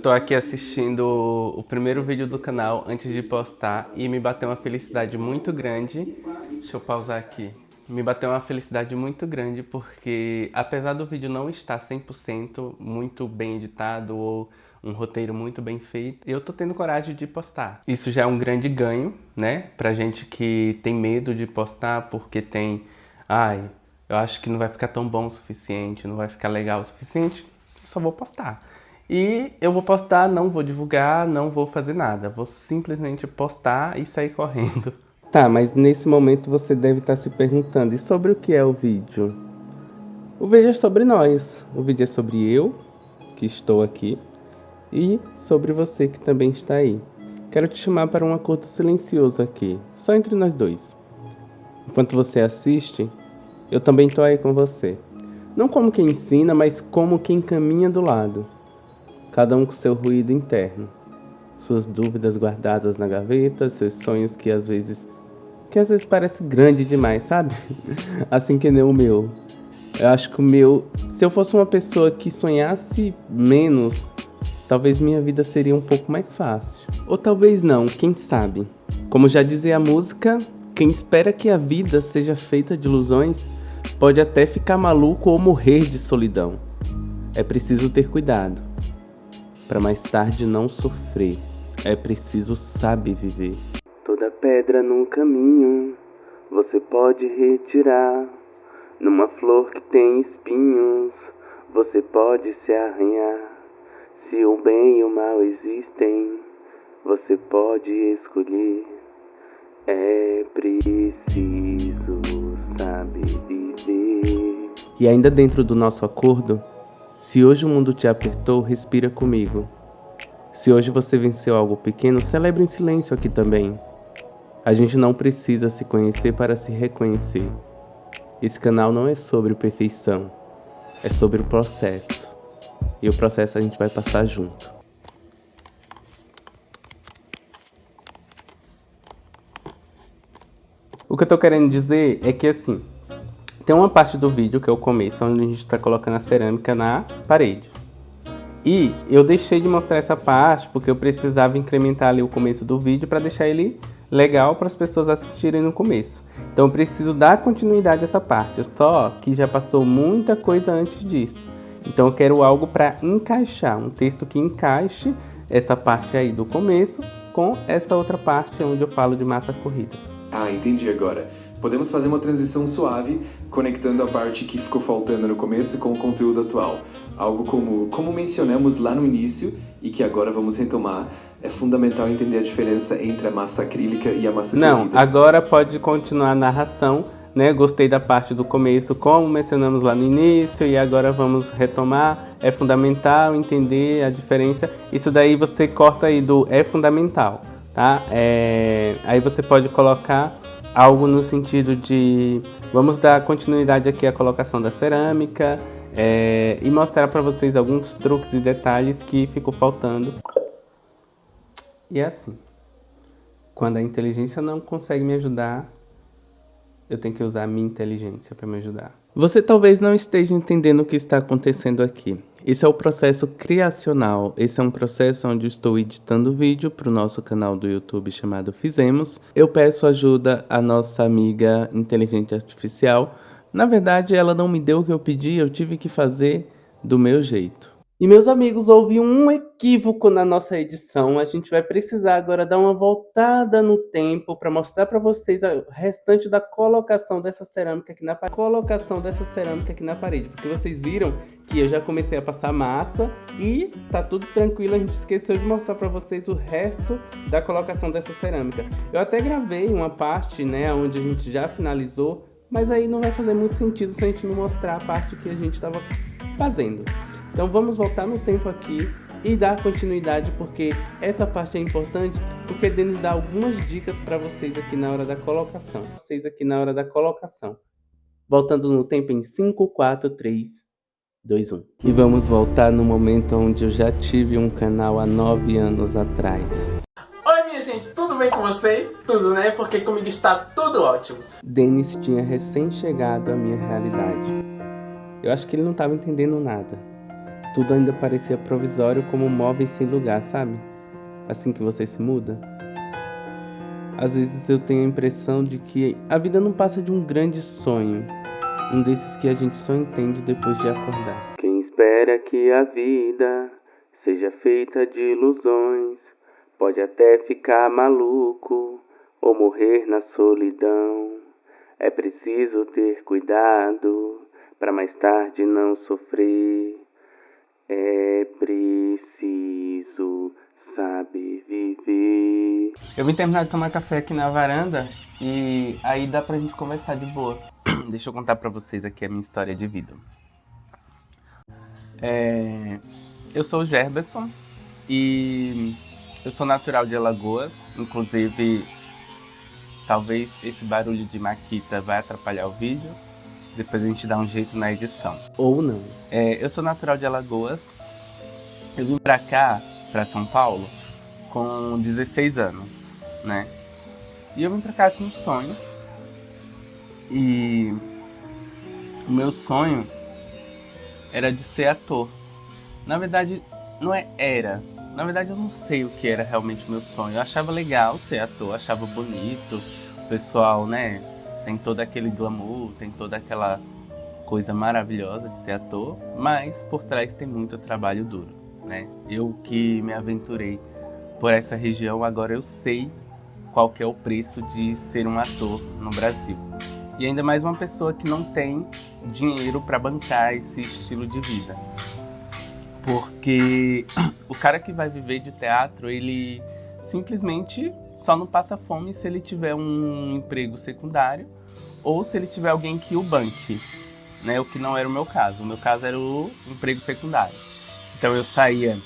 tô aqui assistindo o primeiro vídeo do canal antes de postar e me bateu uma felicidade muito grande. Deixa eu pausar aqui. Me bateu uma felicidade muito grande porque, apesar do vídeo não estar 100% muito bem editado ou um roteiro muito bem feito, eu tô tendo coragem de postar. Isso já é um grande ganho, né? Pra gente que tem medo de postar porque tem... eu acho que não vai ficar tão bom o suficiente, não vai ficar legal o suficiente, eu só vou postar. E eu vou postar, não vou divulgar, não vou fazer nada. Vou simplesmente postar e sair correndo. Tá, mas nesse momento você deve estar se perguntando, e sobre o que é o vídeo? O vídeo é sobre nós. O vídeo é sobre eu, que estou aqui, e sobre você que também está aí. Quero te chamar para um acordo silencioso aqui, só entre nós dois. Enquanto você assiste, eu também estou aí com você. Não como quem ensina, mas como quem caminha do lado. Cada um com seu ruído interno. Suas dúvidas guardadas na gaveta, seus sonhos que às vezes parece grande demais, sabe? Assim que nem o meu. Eu acho que o meu, se eu fosse uma pessoa que sonhasse menos, talvez minha vida seria um pouco mais fácil. Ou talvez não, quem sabe? Como já dizia a música, quem espera que a vida seja feita de ilusões pode até ficar maluco ou morrer de solidão. É preciso ter cuidado, para mais tarde não sofrer. É preciso saber viver. Toda pedra no caminho você pode retirar. Numa flor que tem espinhos você pode se arranhar. Se o bem e o mal existem, você pode escolher. É preciso saber viver. E ainda dentro do nosso acordo, se hoje o mundo te apertou, respira comigo. Se hoje você venceu algo pequeno, celebre em silêncio aqui também. A gente não precisa se conhecer para se reconhecer. Esse canal não é sobre perfeição, é sobre o processo. E o processo a gente vai passar junto. O que eu tô querendo dizer é que assim, tem uma parte do vídeo que é o começo, onde a gente está colocando a cerâmica na parede. E eu deixei de mostrar essa parte porque eu precisava incrementar ali o começo do vídeo para deixar ele legal para as pessoas assistirem no começo. Então eu preciso dar continuidade a essa parte, só que já passou muita coisa antes disso. Então eu quero algo para encaixar, um texto que encaixe essa parte aí do começo com essa outra parte onde eu falo de massa corrida. Ah, entendi agora. Podemos fazer uma transição suave, conectando a parte que ficou faltando no começo com o conteúdo atual. Algo como mencionamos lá no início e que agora vamos retomar. É fundamental entender a diferença entre a massa acrílica e a massa corrida. Não, agora pode continuar a narração, né? Gostei da parte do começo, como mencionamos lá no início, e agora vamos retomar. É fundamental entender a diferença. Isso daí você corta aí do é fundamental, tá? Aí você pode colocar algo no sentido de vamos dar continuidade aqui à colocação da cerâmica e mostrar para vocês alguns truques e detalhes que ficou faltando. E é assim, quando a inteligência não consegue me ajudar, eu tenho que usar a minha inteligência para me ajudar. Você talvez não esteja entendendo o que está acontecendo aqui. Esse é o processo criacional. Esse é um processo onde eu estou editando vídeo para o nosso canal do YouTube chamado Fizemos. Eu peço ajuda à nossa amiga inteligente artificial. Na verdade, ela não me deu o que eu pedi, eu tive que fazer do meu jeito. E meus amigos, houve um equívoco na nossa edição. A gente vai precisar agora dar uma voltada no tempo para mostrar para vocês o restante da colocação dessa cerâmica aqui na parede. Porque vocês viram que eu já comecei a passar massa e tá tudo tranquilo. A gente esqueceu de mostrar para vocês o resto da colocação dessa cerâmica. Eu até gravei uma parte, né, onde a gente já finalizou, mas aí não vai fazer muito sentido se a gente não mostrar a parte que a gente estava fazendo. Então vamos voltar no tempo aqui e dar continuidade, porque essa parte é importante, porque Denis dá algumas dicas para vocês aqui na hora da colocação. Voltando no tempo em 5, 4, 3, 2, 1. E vamos voltar no momento onde eu já tive um canal há 9 anos atrás. Oi minha gente, tudo bem com vocês? Tudo, né? Porque comigo está tudo ótimo. Denis tinha recém chegado à minha realidade. Eu acho que ele não estava entendendo nada. tudo ainda parecia provisório, como móveis sem lugar, sabe? Assim que você se muda. Às vezes eu tenho a impressão de que a vida não passa de um grande sonho, um desses que a gente só entende depois de acordar. Quem espera que a vida seja feita de ilusões, pode até ficar maluco ou morrer na solidão. É preciso ter cuidado para mais tarde não sofrer. É preciso saber viver. Eu vim terminar de tomar café aqui na varanda e aí dá pra gente conversar de boa. Deixa eu contar pra vocês aqui a minha história de vida. Eu sou o Gerberson e eu sou natural de Alagoas. Inclusive, talvez esse barulho de maquita vai atrapalhar o vídeo. Depois a gente dá um jeito na edição. Ou não. Eu sou natural de Alagoas. Eu vim pra cá, pra São Paulo, com 16 anos, né? E eu vim pra cá com um sonho. E o meu sonho era de ser ator. Na verdade, não era. Na verdade, eu não sei o que era realmente o meu sonho. Eu achava legal ser ator, achava bonito. O pessoal, né, tem todo aquele glamour, tem toda aquela coisa maravilhosa de ser ator. Mas por trás tem muito trabalho duro, né? Eu que me aventurei por essa região, agora eu sei qual que é o preço de ser um ator no Brasil. E ainda mais uma pessoa que não tem dinheiro para bancar esse estilo de vida. Porque o cara que vai viver de teatro, ele simplesmente só não passa fome se ele tiver um emprego secundário ou se ele tiver alguém que o banque, né? O que não era o meu caso. O meu caso era o emprego secundário. Então eu saía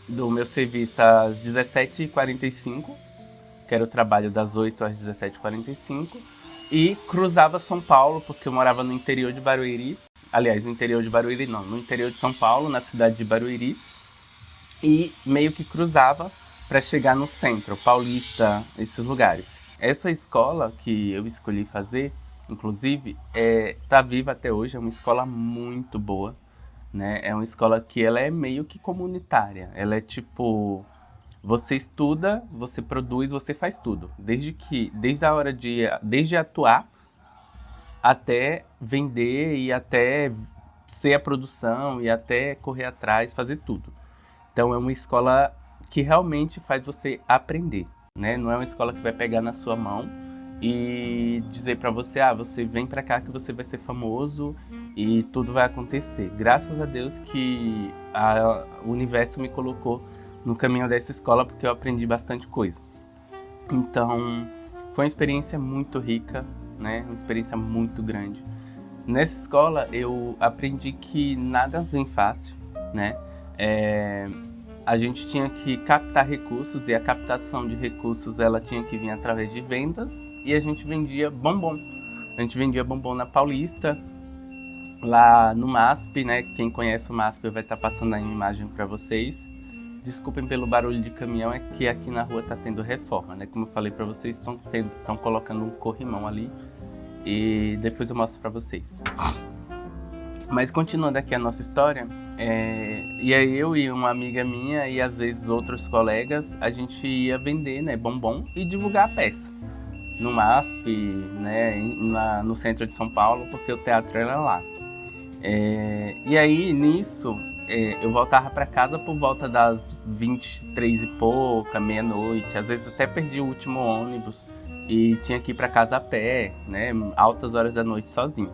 do meu serviço às 17h45, que era o trabalho das 8 às 17h45, e cruzava São Paulo, porque eu morava no interior de Barueri. Aliás, no interior de Barueri não, no interior de São Paulo, na cidade de Barueri. E meio que cruzava para chegar no centro, Paulista, esses lugares. Essa escola que eu escolhi fazer, inclusive, tá viva até hoje, é uma escola muito boa, né? É uma escola que ela é meio que comunitária. Ela é tipo, você estuda, você produz, você faz tudo. Desde atuar até vender e até ser a produção e até correr atrás, fazer tudo. Então é uma escola que realmente faz você aprender, né? Não é uma escola que vai pegar na sua mão e dizer pra você, você vem pra cá que você vai ser famoso e tudo vai acontecer. Graças a Deus que o universo me colocou no caminho dessa escola, porque eu aprendi bastante coisa. Então, foi uma experiência muito rica, né? Uma experiência muito grande. Nessa escola, eu aprendi que nada vem fácil, né? A gente tinha que captar recursos e a captação de recursos ela tinha que vir através de vendas e a gente vendia bombom. A gente vendia bombom na Paulista, lá no MASP, né? Quem conhece o MASP vai estar passando aí uma imagem para vocês. Desculpem pelo barulho de caminhão, é que aqui na rua tá tendo reforma, né? Como eu falei para vocês, estão colocando um corrimão ali e depois eu mostro para vocês. Mas continuando aqui a nossa história, e aí eu e uma amiga minha e às vezes outros colegas, a gente ia vender, né, bombom e divulgar a peça no MASP, né, no centro de São Paulo, porque o teatro era lá. E aí nisso eu voltava para casa por volta das 23 e pouca, meia-noite, às vezes até perdi o último ônibus e tinha que ir para casa a pé, né, altas horas da noite sozinho.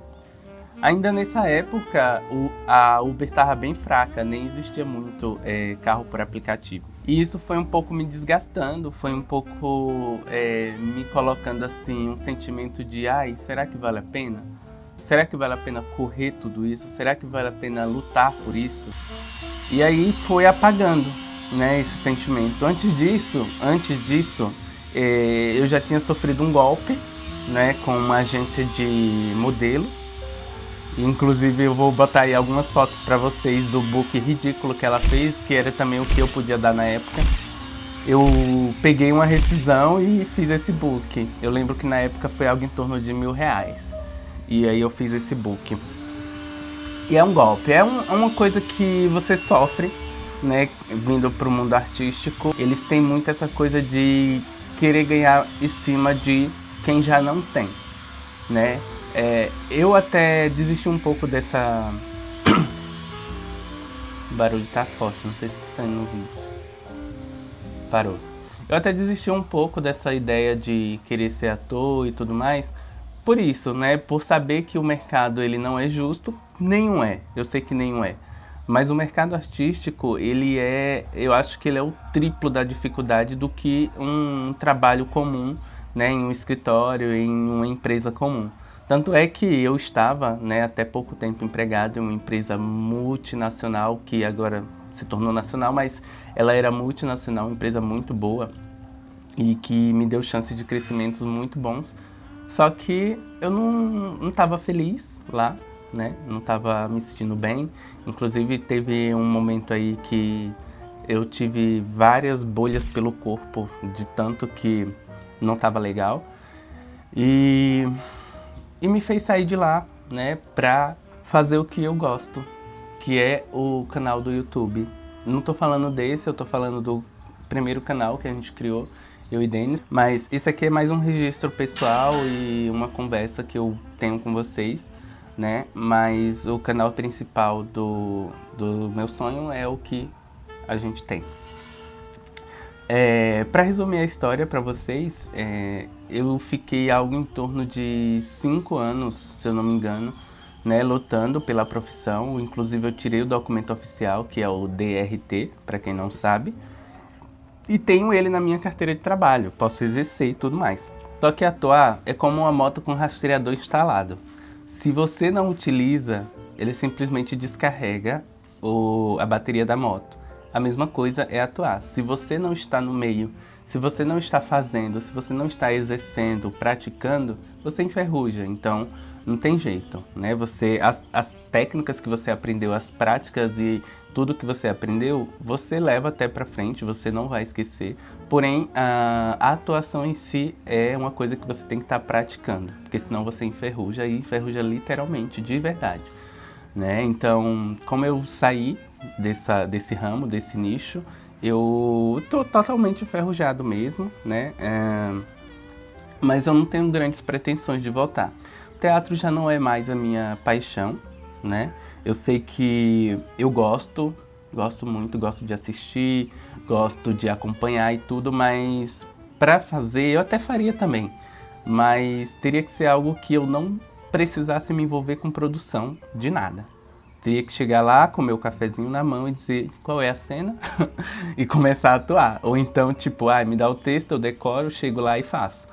Ainda nessa época, a Uber estava bem fraca, nem existia muito carro por aplicativo. E isso foi um pouco me desgastando, foi um pouco me colocando assim, um sentimento de será que vale a pena? Será que vale a pena correr tudo isso? Será que vale a pena lutar por isso? E aí foi apagando, né, esse sentimento. Antes disso, eu já tinha sofrido um golpe, né, com uma agência de modelo. Inclusive eu vou botar aí algumas fotos para vocês do book ridículo que ela fez, que era também o que eu podia dar na época. Eu peguei uma rescisão e fiz esse book. Eu lembro que na época foi algo em torno de R$1.000. E aí eu fiz esse book. E é um golpe, é uma coisa que você sofre, né, vindo pro mundo artístico. Eles têm muito essa coisa de querer ganhar em cima de quem já não tem, né? Eu até desisti um pouco dessa... O barulho tá forte, não sei se tá saindo no vídeo. Parou. Eu até desisti um pouco dessa ideia de querer ser ator e tudo mais, por isso, né? Por saber que o mercado ele não é justo, nenhum é. Eu sei que nenhum é. Mas o mercado artístico, eu acho que ele é o triplo da dificuldade do que um trabalho comum, né, em um escritório, em uma empresa comum. Tanto é que eu estava, né, até pouco tempo empregado em uma empresa multinacional, que agora se tornou nacional, mas ela era multinacional, uma empresa muito boa e que me deu chance de crescimentos muito bons. Só que eu não estava feliz lá, né? Não estava me sentindo bem. Inclusive teve um momento aí que eu tive várias bolhas pelo corpo, de tanto que não estava legal. E me fez sair de lá, né? Pra fazer o que eu gosto, que é o canal do YouTube. Não tô falando desse, eu tô falando do primeiro canal que a gente criou, eu e Denis, mas esse aqui é mais um registro pessoal e uma conversa que eu tenho com vocês, né? Mas o canal principal do meu sonho é o que a gente tem. Para resumir a história para vocês, eu fiquei algo em torno de 5 anos, se eu não me engano, né, lutando pela profissão. Inclusive eu tirei o documento oficial, que é o DRT, para quem não sabe, e tenho ele na minha carteira de trabalho, posso exercer e tudo mais. Só que atuar é como uma moto com rastreador instalado. Se você não utiliza, ele simplesmente descarrega a bateria da moto. A mesma coisa é atuar. Se você não está no meio, se você não está fazendo, se você não está exercendo, praticando, você enferruja. Então, não tem jeito, né? As técnicas que você aprendeu, as práticas e tudo que você aprendeu, você leva até pra frente, você não vai esquecer. Porém, a atuação em si é uma coisa que você tem que estar praticando, porque senão você enferruja, e enferruja literalmente, de verdade, né? Então, como eu saí desse ramo, desse nicho, eu tô totalmente enferrujado mesmo, né? Mas eu não tenho grandes pretensões de voltar. O teatro já não é mais a minha paixão, né? Eu sei que eu gosto muito, gosto de assistir, gosto de acompanhar e tudo, mas pra fazer eu até faria também, mas teria que ser algo que eu não precisasse me envolver com produção de nada. Teria que chegar lá com meu cafezinho na mão e dizer qual é a cena e começar a atuar. Ou então, tipo, me dá o texto, eu decoro, chego lá e faço.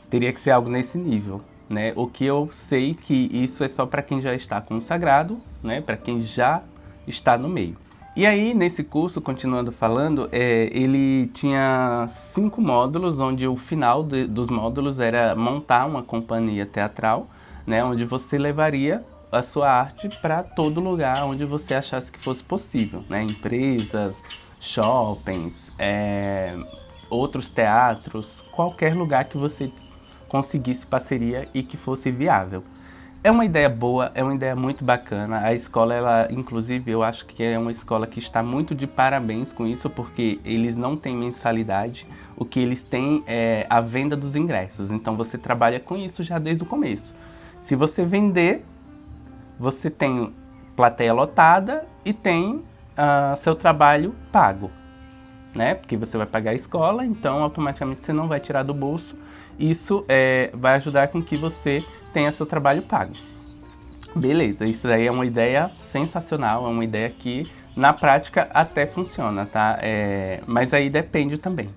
Teria que ser algo nesse nível, né? O que eu sei que isso é só para quem já está consagrado, né? Para quem já está no meio. E aí, nesse curso, continuando falando, ele tinha 5 módulos, onde o final dos módulos era montar uma companhia teatral, né? Onde você levaria a sua arte para todo lugar onde você achasse que fosse possível, né? Empresas, shoppings, outros teatros, qualquer lugar que você conseguisse parceria e que fosse viável. É uma ideia boa, é uma ideia muito bacana. A escola, ela, inclusive, eu acho que é uma escola que está muito de parabéns com isso, porque eles não têm mensalidade, o que eles têm é a venda dos ingressos. Então você trabalha com isso já desde o começo. Se você vender, você tem plateia lotada e tem seu trabalho pago, né? Porque você vai pagar a escola, então automaticamente você não vai tirar do bolso. Isso vai ajudar com que você tenha seu trabalho pago. Beleza, isso daí é uma ideia sensacional, é uma ideia que na prática até funciona, tá? Mas aí depende também,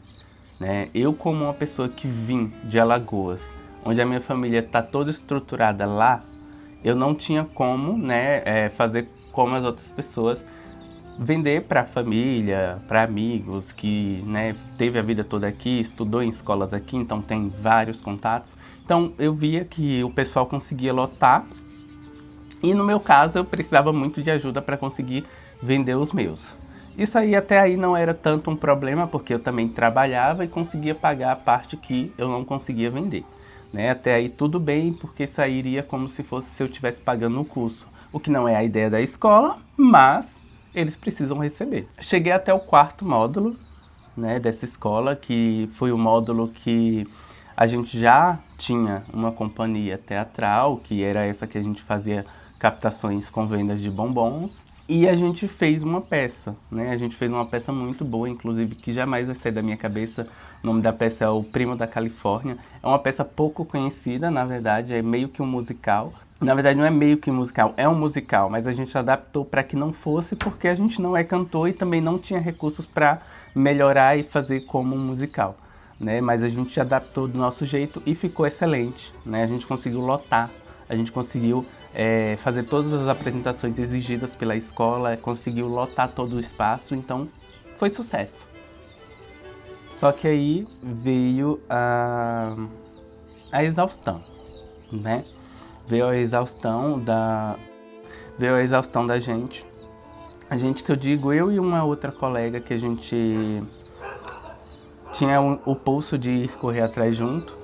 né? Eu, como uma pessoa que vim de Alagoas, onde a minha família está toda estruturada lá, eu não tinha como, né, fazer como as outras pessoas, vender para a família, para amigos que, né, teve a vida toda aqui, estudou em escolas aqui, então tem vários contatos. Então eu via que o pessoal conseguia lotar e no meu caso eu precisava muito de ajuda para conseguir vender os meus. Isso aí até aí não era tanto um problema, porque eu também trabalhava e conseguia pagar a parte que eu não conseguia vender, né? Até aí tudo bem, porque sairia como se eu estivesse pagando o curso. o que não é a ideia da escola, mas eles precisam receber. Cheguei até o 4º módulo, né, dessa escola, que foi o módulo que a gente já tinha uma companhia teatral, que era essa que a gente fazia captações com vendas de bombons, e a gente fez uma peça, né? A gente fez uma peça muito boa, inclusive, que jamais vai sair da minha cabeça. O nome da peça é O Primo da Califórnia. É uma peça pouco conhecida, na verdade, é meio que um musical. Na verdade, não é meio que um musical, é um musical, mas a gente adaptou para que não fosse, porque a gente não é cantor e também não tinha recursos para melhorar e fazer como um musical, né? Mas a gente adaptou do nosso jeito e ficou excelente, né? A gente conseguiu lotar, a gente conseguiu fazer todas as apresentações exigidas pela escola, conseguiu lotar todo o espaço, então foi sucesso. Só que aí veio a exaustão, né? Veio a exaustão da gente. A gente, que eu digo, eu e uma outra colega que a gente tinha o pulso de ir correr atrás junto.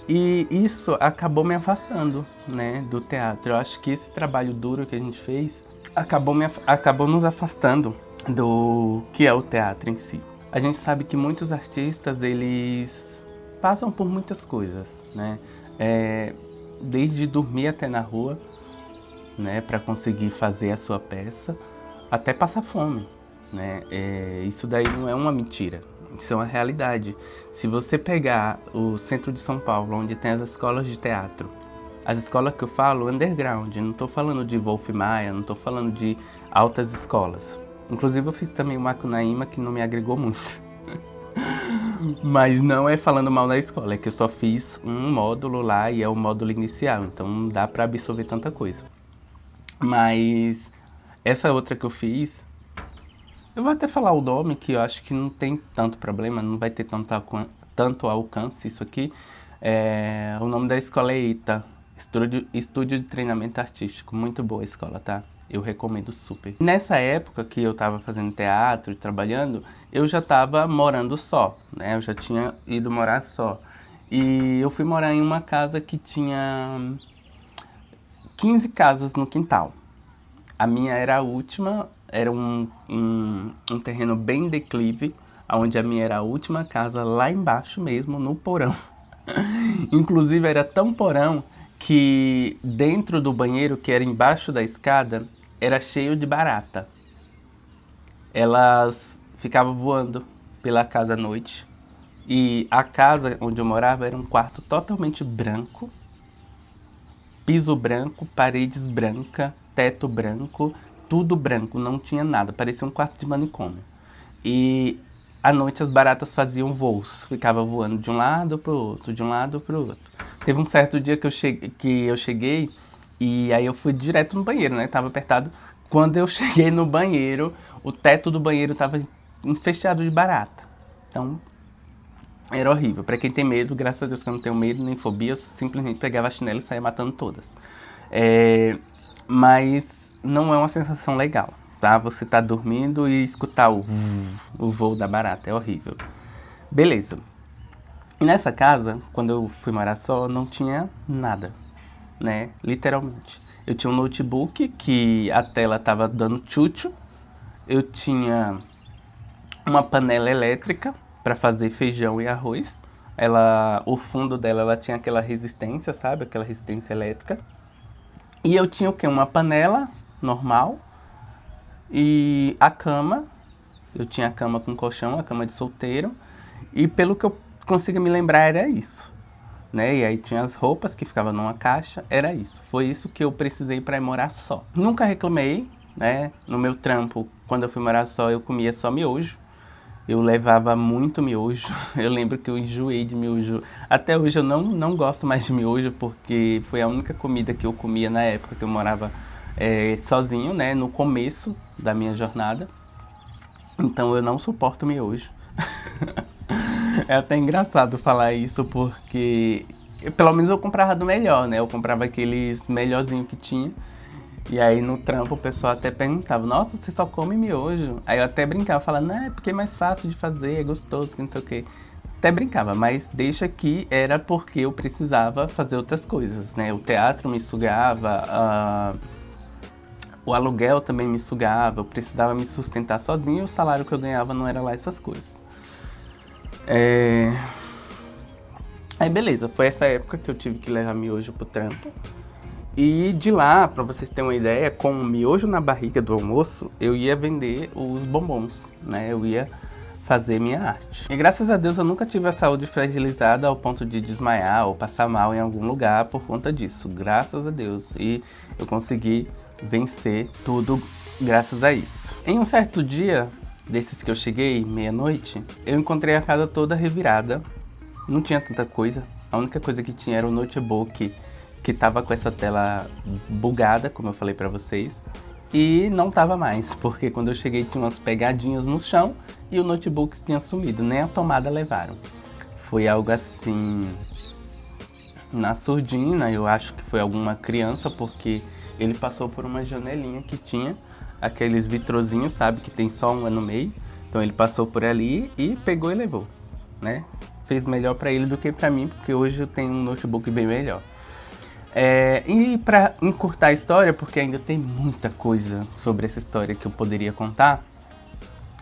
E isso acabou me afastando, né, do teatro. Eu acho que esse trabalho duro que a gente fez acabou nos afastando do que é o teatro em si. A gente sabe que muitos artistas, eles passam por muitas coisas, né? Desde dormir até na rua, né, para conseguir fazer a sua peça, até passar fome, né? Isso daí não é uma mentira. Isso é uma realidade. Se você pegar o centro de São Paulo, onde tem as escolas de teatro, as escolas que eu falo, underground, não estou falando de Wolf Maia, não estou falando de altas escolas. Inclusive eu fiz também o Macunaíma, que não me agregou muito. Mas não é falando mal da escola, é que eu só fiz um módulo lá e é o módulo inicial, então não dá para absorver tanta coisa. Mas essa outra que eu fiz, eu vou até falar o nome, que eu acho que não tem tanto problema, não vai ter tanto alcance isso aqui. O nome da escola é EITA, Estúdio de Treinamento Artístico. Muito boa a escola, tá? Eu recomendo super. Nessa época que eu tava fazendo teatro e trabalhando, eu já tava morando só, né? Eu já tinha ido morar só. E eu fui morar em uma casa que tinha 15 casas no quintal. A minha era a última. Era um terreno bem declive, onde a minha era a última casa, lá embaixo mesmo, no porão. Inclusive era tão porão que dentro do banheiro, que era embaixo da escada, era cheio de barata. Elas ficavam voando pela casa à noite. E a casa onde eu morava era um quarto totalmente branco, piso branco, paredes brancas, teto branco, tudo branco, não tinha nada, parecia um quarto de manicômio. E à noite as baratas faziam voos, ficavam voando de um lado pro outro, de um lado pro outro. Teve um certo dia que eu cheguei e aí eu fui direto no banheiro, né? Tava apertado. Quando eu cheguei no banheiro, o teto do banheiro tava fechado de barata. Então, era horrível. Pra quem tem medo, graças a Deus que eu não tenho medo nem fobia, eu simplesmente pegava a chinela e saía matando todas. Mas não é uma sensação legal, tá? Você tá dormindo e escutar o voo da barata, é horrível. Beleza. E nessa casa, quando eu fui morar só, não tinha nada, né? Literalmente. Eu tinha um notebook que a tela tava dando tchutchu. Eu tinha uma panela elétrica para fazer feijão e arroz. O fundo dela, ela tinha aquela resistência, sabe? Aquela resistência elétrica. E eu tinha o quê? Uma panela normal e a cama. Eu tinha a cama com colchão, a cama de solteiro. E pelo que eu consigo me lembrar, era isso, né? E aí tinha as roupas que ficavam numa caixa, era isso. Foi isso que eu precisei para ir morar só. Nunca reclamei, né? No meu trampo, quando eu fui morar só, eu comia só miojo. Eu levava muito miojo. Eu lembro que eu enjoei de miojo. Até hoje eu não gosto mais de miojo, porque foi a única comida que eu comia na época que eu morava sozinho, né? No começo da minha jornada. Então eu não suporto miojo. É até engraçado falar isso, porque pelo menos eu comprava do melhor, né? Eu comprava aqueles melhorzinhos que tinha. E aí no trampo o pessoal até perguntava, nossa, você só come miojo? Aí eu até brincava, falando, não, é porque é mais fácil de fazer, é gostoso, que não sei o quê. Até brincava, mas deixa que era porque eu precisava fazer outras coisas, né? O teatro me sugava, O aluguel também me sugava, eu precisava me sustentar sozinho e o salário que eu ganhava não era lá essas coisas. Aí beleza, foi essa época que eu tive que levar miojo pro trampo. E de lá, pra vocês terem uma ideia, com o miojo na barriga do almoço, eu ia vender os bombons, né? Eu ia fazer minha arte. E graças a Deus eu nunca tive a saúde fragilizada ao ponto de desmaiar ou passar mal em algum lugar por conta disso. Graças a Deus. E eu consegui vencer tudo graças a isso. Em um certo dia, desses que eu cheguei, meia-noite, eu encontrei a casa toda revirada. Não tinha tanta coisa. A única coisa que tinha era o notebook que tava com essa tela bugada, como eu falei pra vocês. E não tava mais, porque quando eu cheguei tinha umas pegadinhas no chão e o notebook tinha sumido, nem a tomada levaram. Foi algo assim, na surdina, eu acho que foi alguma criança, porque ele passou por uma janelinha que tinha aqueles vitrozinhos, sabe, que tem só uma no meio. Então ele passou por ali e pegou e levou, né? Fez melhor pra ele do que pra mim, porque hoje eu tenho um notebook bem melhor. E para encurtar a história, porque ainda tem muita coisa sobre essa história que eu poderia contar,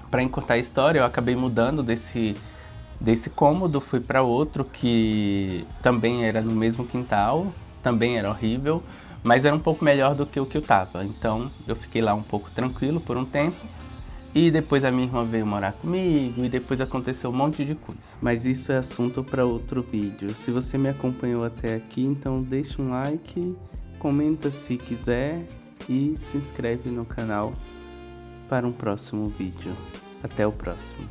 para encurtar a história eu acabei mudando desse cômodo, fui para outro que também era no mesmo quintal, também era horrível, mas era um pouco melhor do que o que eu tava. Então eu fiquei lá um pouco tranquilo por um tempo. E depois a minha irmã veio morar comigo e depois aconteceu um monte de coisa. Mas isso é assunto para outro vídeo. Se você me acompanhou até aqui, então deixa um like, comenta se quiser e se inscreve no canal para um próximo vídeo. Até o próximo.